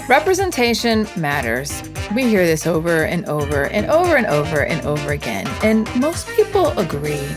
Representation matters. We hear this over and over and over and over and over again, and most people agree.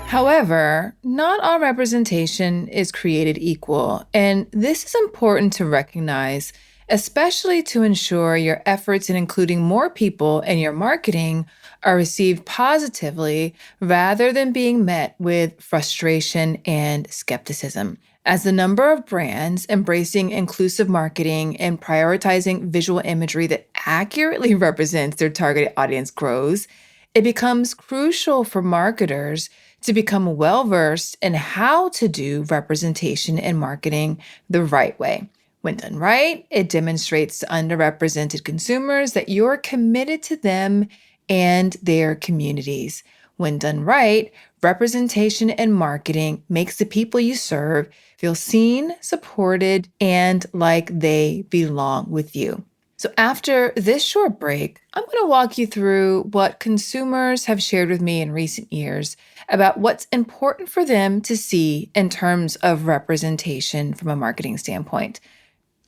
However, not all representation is created equal, and this is important to recognize, especially to ensure your efforts in including more people in your marketing are received positively rather than being met with frustration and skepticism. As the number of brands embracing inclusive marketing and prioritizing visual imagery that accurately represents their target audience grows, it becomes crucial for marketers to become well versed in how to do representation in marketing the right way. When done right, it demonstrates to underrepresented consumers that you're committed to them and their communities. When done right, representation in marketing makes the people you serve feel seen, supported, and like they belong with you. So after this short break, I'm going to walk you through what consumers have shared with me in recent years about what's important for them to see in terms of representation from a marketing standpoint.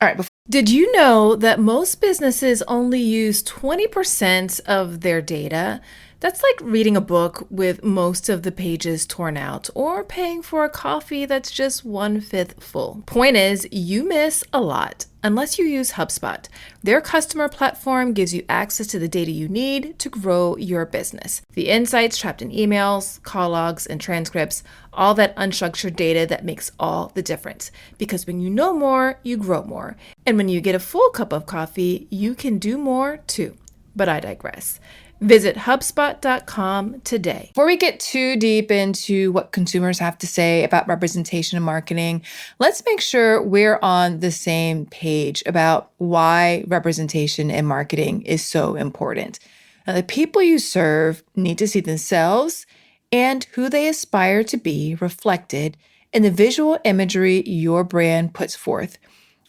All right. Did you know that most businesses only use 20% of their data? That's like reading a book with most of the pages torn out or paying for a coffee that's just 1/5 full. Point is, you miss a lot unless you use HubSpot. Their customer platform gives you access to the data you need to grow your business. The insights trapped in emails, call logs, and transcripts, all that unstructured data that makes all the difference. Because when you know more, you grow more. And when you get a full cup of coffee, you can do more too. But I digress. Visit HubSpot.com today. Before we get too deep into what consumers have to say about representation in marketing, let's make sure we're on the same page about why representation in marketing is so important. Now, the people you serve need to see themselves and who they aspire to be reflected in the visual imagery your brand puts forth.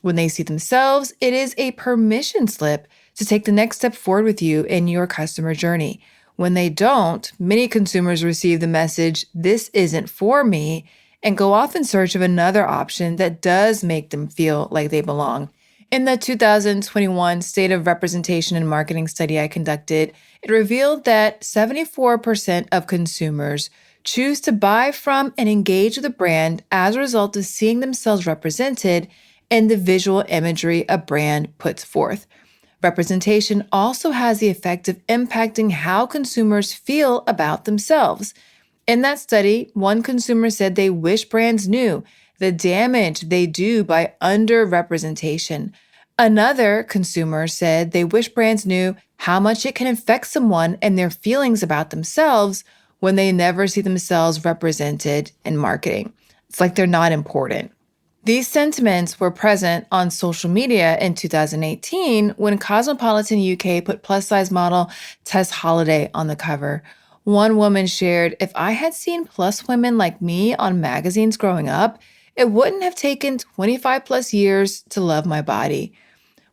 When they see themselves, it is a permission slip to take the next step forward with you in your customer journey. When they don't, many consumers receive the message, "This isn't for me," and go off in search of another option that does make them feel like they belong. In the 2021 State of Representation and Marketing study I conducted, it revealed that 74% of consumers choose to buy from and engage with a brand as a result of seeing themselves represented in the visual imagery a brand puts forth. Representation also has the effect of impacting how consumers feel about themselves. In that study, one consumer said they wish brands knew the damage they do by underrepresentation. Another consumer said they wish brands knew how much it can affect someone and their feelings about themselves when they never see themselves represented in marketing. It's like they're not important. These sentiments were present on social media in 2018 when Cosmopolitan UK put plus-size model Tess Holliday on the cover. One woman shared, "If I had seen plus women like me on magazines growing up, it wouldn't have taken 25 plus years to love my body."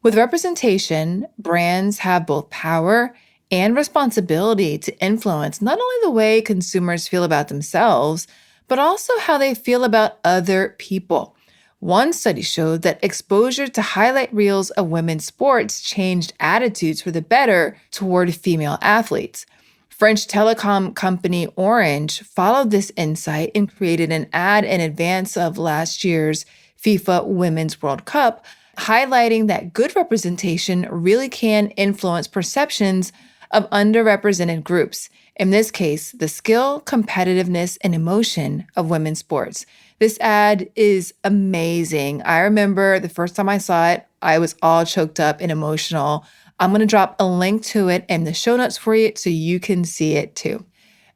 With representation, brands have both power and responsibility to influence not only the way consumers feel about themselves, but also how they feel about other people. One study showed that exposure to highlight reels of women's sports changed attitudes for the better toward female athletes. French telecom company Orange followed this insight and created an ad in advance of last year's FIFA Women's World Cup, highlighting that good representation really can influence perceptions of underrepresented groups. In this case, the skill, competitiveness, and emotion of women's sports. This ad is amazing. I remember the first time I saw it, I was all choked up and emotional. I'm going to drop a link to it in the show notes for you so you can see it too.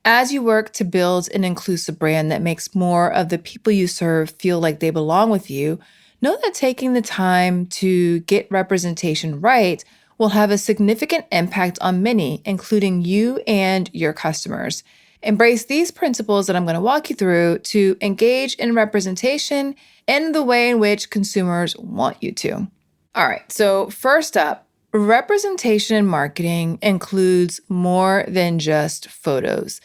As you work to build an inclusive brand that makes more of the people you serve feel like they belong with you, know that taking the time to get representation right will have a significant impact on many, including you and your customers. Embrace these principles that I'm going to walk you through to engage in representation in the way in which consumers want you to. All right, so first up, representation in marketing includes more than just photos.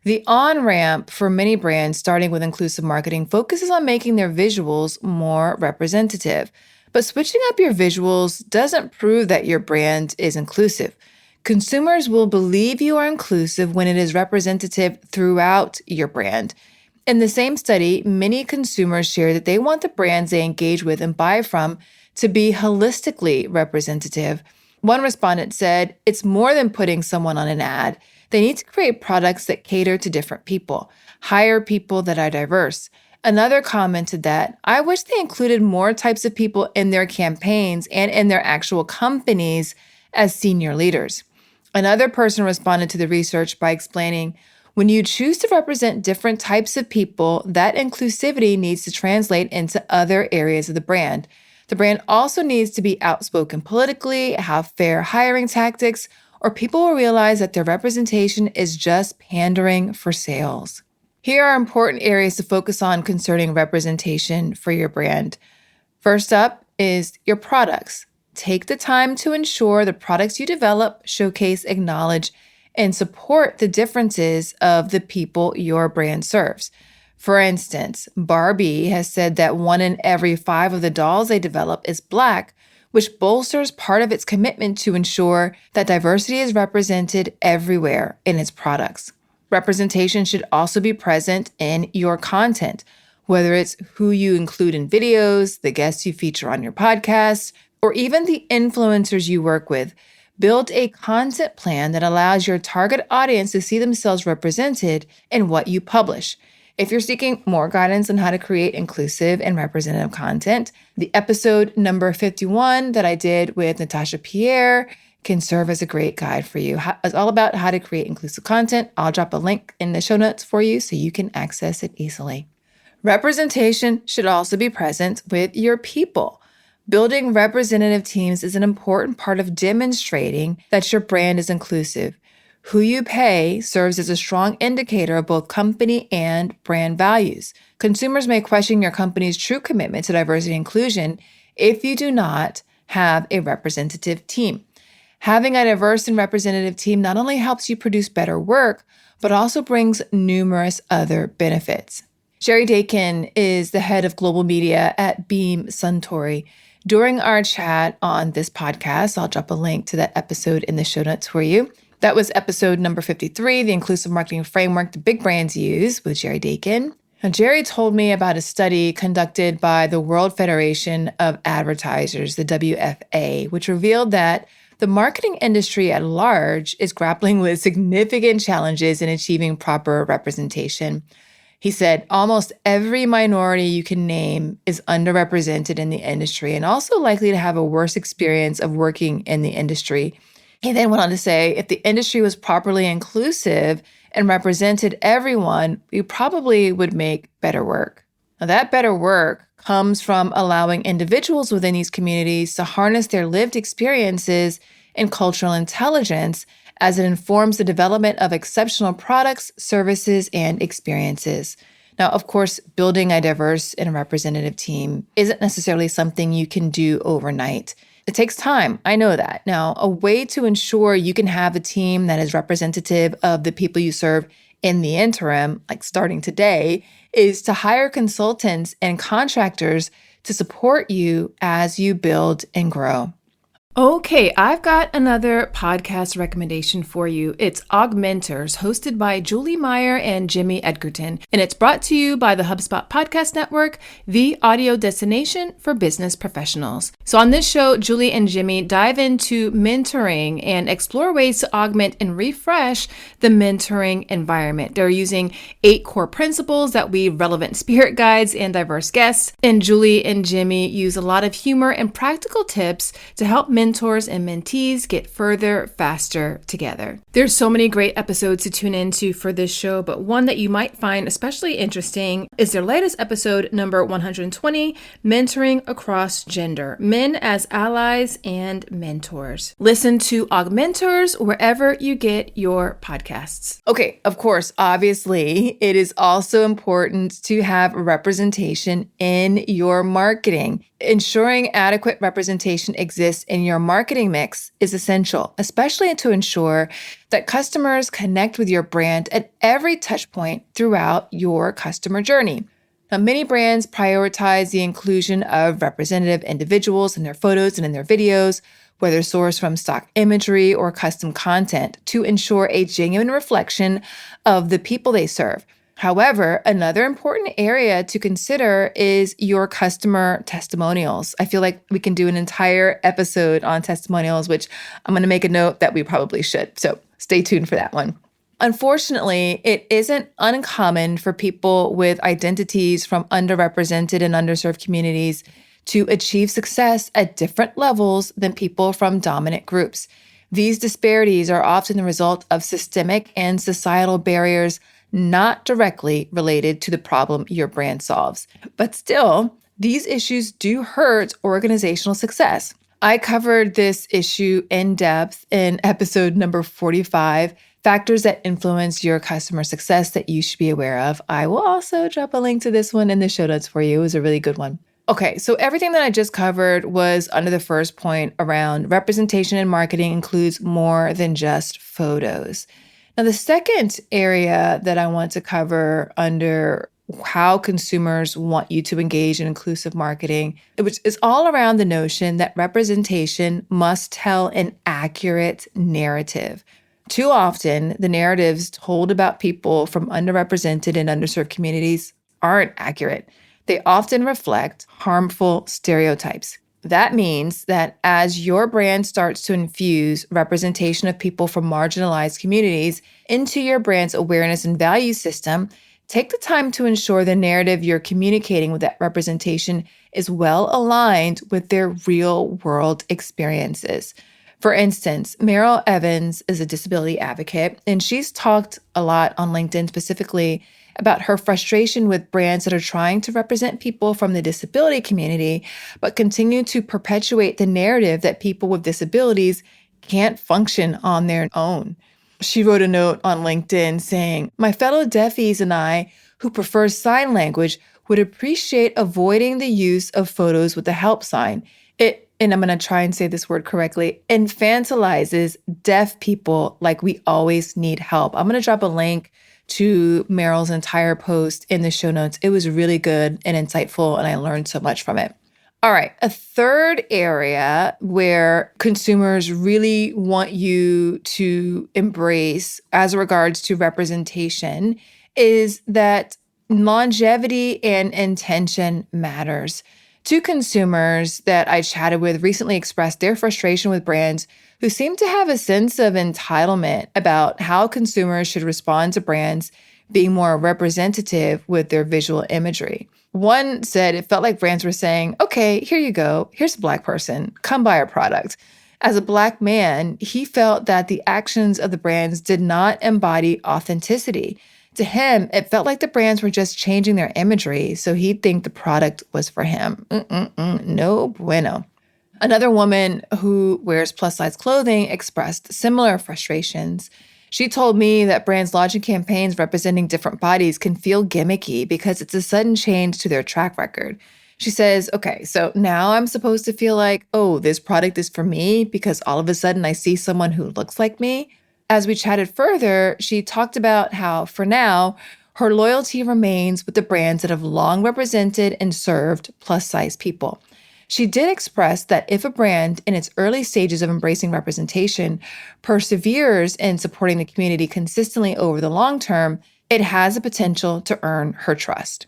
The on-ramp for many brands starting with inclusive marketing focuses on making their visuals more representative. But switching up your visuals doesn't prove that your brand is inclusive. Consumers will believe you are inclusive when it is representative throughout your brand. In the same study, many consumers share that they want the brands they engage with and buy from to be holistically representative. One respondent said, "It's more than putting someone on an ad. They need to create products that cater to different people, hire people that are diverse." Another commented that, "I wish they included more types of people in their campaigns and in their actual companies as senior leaders." Another person responded to the research by explaining, "When you choose to represent different types of people, that inclusivity needs to translate into other areas of the brand. The brand also needs to be outspoken politically, have fair hiring tactics, or people will realize that their representation is just pandering for sales." Here are important areas to focus on concerning representation for your brand. First up is your products. Take the time to ensure the products you develop showcase, acknowledge, and support the differences of the people your brand serves. For instance, Barbie has said that 1 in every 5 of the dolls they develop is Black, which bolsters part of its commitment to ensure that diversity is represented everywhere in its products. Representation should also be present in your content, whether it's who you include in videos, the guests you feature on your podcast, or even the influencers you work with. Build a content plan that allows your target audience to see themselves represented in what you publish. If you're seeking more guidance on how to create inclusive and representative content, the episode number 51 that I did with Natasha Pierre can serve as a great guide for you. It's all about how to create inclusive content. I'll drop a link in the show notes for you so you can access it easily. Representation should also be present with your people. Building representative teams is an important part of demonstrating that your brand is inclusive. Who you pay serves as a strong indicator of both company and brand values. Consumers may question your company's true commitment to diversity and inclusion if you do not have a representative team. Having a diverse and representative team not only helps you produce better work, but also brings numerous other benefits. Sherry Dakin is the head of global media at Beam Suntory. During our chat on this podcast, I'll drop a link to that episode in the show notes for you. That was episode number 53, the inclusive marketing framework the big brands use, with Jerry Dakin. Now, Jerry told me about a study conducted by the World Federation of Advertisers, the WFA, which revealed that the marketing industry at large is grappling with significant challenges in achieving proper representation. He said almost every minority you can name is underrepresented in the industry and also likely to have a worse experience of working in the industry. He then went on to say, if the industry was properly inclusive and represented everyone, we probably would make better work. Now, that better work comes from allowing individuals within these communities to harness their lived experiences and cultural intelligence as it informs the development of exceptional products, services, and experiences. Now, of course, building a diverse and representative team isn't necessarily something you can do overnight. It takes time. I know that. Now, a way to ensure you can have a team that is representative of the people you serve in the interim, like starting today, is to hire consultants and contractors to support you as you build and grow. Okay, I've got another podcast recommendation for you. It's Augmenters, hosted by Julie Meyer and Jimmy Edgerton, and it's brought to you by the HubSpot Podcast Network, the audio destination for business professionals. So on this show, Julie and Jimmy dive into mentoring and explore ways to augment and refresh the mentoring environment. They're using 8 core principles that weave relevant spirit guides and diverse guests, and Julie and Jimmy use a lot of humor and practical tips to help mentors and mentees get further, faster together. There's so many great episodes to tune into for this show, but one that you might find especially interesting is their latest episode, number 120, Mentoring Across Gender, Men as Allies and Mentors. Listen to Augmenters wherever you get your podcasts. Okay, of course, obviously, it is also important to have representation in your marketing. Ensuring adequate representation exists in your marketing mix is essential, especially to ensure that customers connect with your brand at every touch point throughout your customer journey. Now, many brands prioritize the inclusion of representative individuals in their photos and in their videos, whether sourced from stock imagery or custom content, to ensure a genuine reflection of the people they serve. However, another important area to consider is your customer testimonials. I feel like we can do an entire episode on testimonials, which I'm going to make a note that we probably should. So stay tuned for that one. Unfortunately, it isn't uncommon for people with identities from underrepresented and underserved communities to achieve success at different levels than people from dominant groups. These disparities are often the result of systemic and societal barriers not directly related to the problem your brand solves. But still, these issues do hurt organizational success. I covered this issue in depth in episode number 45, Factors that Influence Your Customer Success That You Should Be Aware Of. I will also drop a link to this one in the show notes for you. It was a really good one. Okay, so everything that I just covered was under the first point around representation in marketing includes more than just photos. Now, the second area that I want to cover under how consumers want you to engage in inclusive marketing, which is all around the notion that representation must tell an accurate narrative. Too often, the narratives told about people from underrepresented and underserved communities aren't accurate. They often reflect harmful stereotypes. That means that as your brand starts to infuse representation of people from marginalized communities into your brand's awareness and value system, take the time to ensure the narrative you're communicating with that representation is well aligned with their real world experiences. For instance, Meryl Evans is a disability advocate, and she's talked a lot on LinkedIn specifically about her frustration with brands that are trying to represent people from the disability community, but continue to perpetuate the narrative that people with disabilities can't function on their own. She wrote a note on LinkedIn saying, "My fellow deafies and I, who prefer sign language, would appreciate avoiding the use of photos with the help sign. It," and I'm going to try and say this word correctly, "infantilizes deaf people like we always need help." I'm going to drop a link to Meryl's entire post in the show notes. It was really good and insightful, and I learned so much from it. All right, a third area where consumers really want you to embrace as regards to representation is that longevity and intention matters. Two consumers that I chatted with recently expressed their frustration with brands who seem to have a sense of entitlement about how consumers should respond to brands being more representative with their visual imagery. One said it felt like brands were saying, "Okay, here you go. Here's a Black person. Come buy our product." As a Black man, he felt that the actions of the brands did not embody authenticity. To him, it felt like the brands were just changing their imagery, so he'd think the product was for him. No bueno. Another woman who wears plus-size clothing expressed similar frustrations. She told me that brands launching campaigns representing different bodies can feel gimmicky because it's a sudden change to their track record. She says, "Okay, so now I'm supposed to feel like, oh, this product is for me because all of a sudden I see someone who looks like me." As we chatted further, she talked about how, for now, her loyalty remains with the brands that have long represented and served plus-size people. She did express that if a brand in its early stages of embracing representation perseveres in supporting the community consistently over the long term, it has the potential to earn her trust.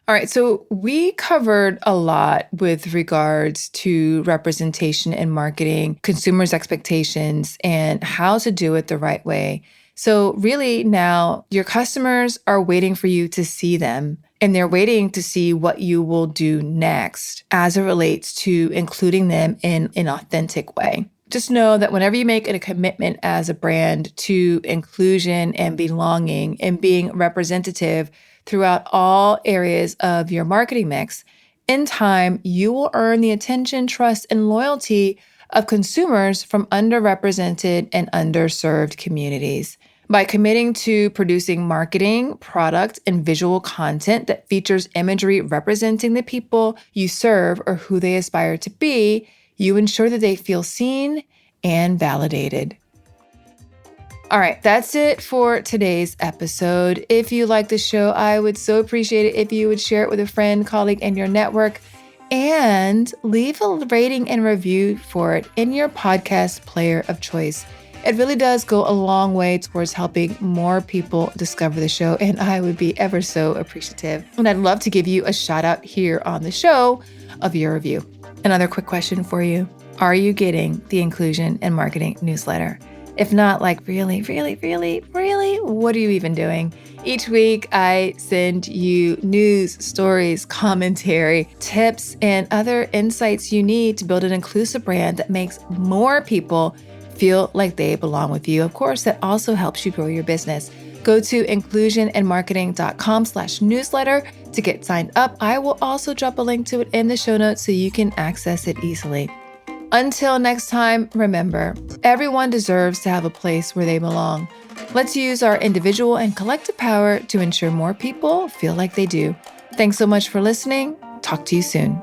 All right, so we covered a lot with regards to representation in marketing, consumers' expectations, and how to do it the right way. So really now your customers are waiting for you to see them, and they're waiting to see what you will do next as it relates to including them in an authentic way. Just know that whenever you make a commitment as a brand to inclusion and belonging and being representative throughout all areas of your marketing mix, in time, you will earn the attention, trust, and loyalty of consumers from underrepresented and underserved communities. By committing to producing marketing, product, and visual content that features imagery representing the people you serve or who they aspire to be, you ensure that they feel seen and validated. All right, that's it for today's episode. If you like the show, I would so appreciate it if you would share it with a friend, colleague, in your network, and leave a rating and review for it in your podcast player of choice. It really does go a long way towards helping more people discover the show, and I would be ever so appreciative. And I'd love to give you a shout out here on the show of your review. Another quick question for you. Are you getting the Inclusion and Marketing newsletter? If not, really, what are you even doing? Each week, I send you news, stories, commentary, tips, and other insights you need to build an inclusive brand that makes more people feel like they belong with you. Of course, that also helps you grow your business. Go to inclusionandmarketing.com/newsletter to get signed up. I will also drop a link to it in the show notes so you can access it easily. Until next time, remember, everyone deserves to have a place where they belong. Let's use our individual and collective power to ensure more people feel like they do. Thanks so much for listening. Talk to you soon.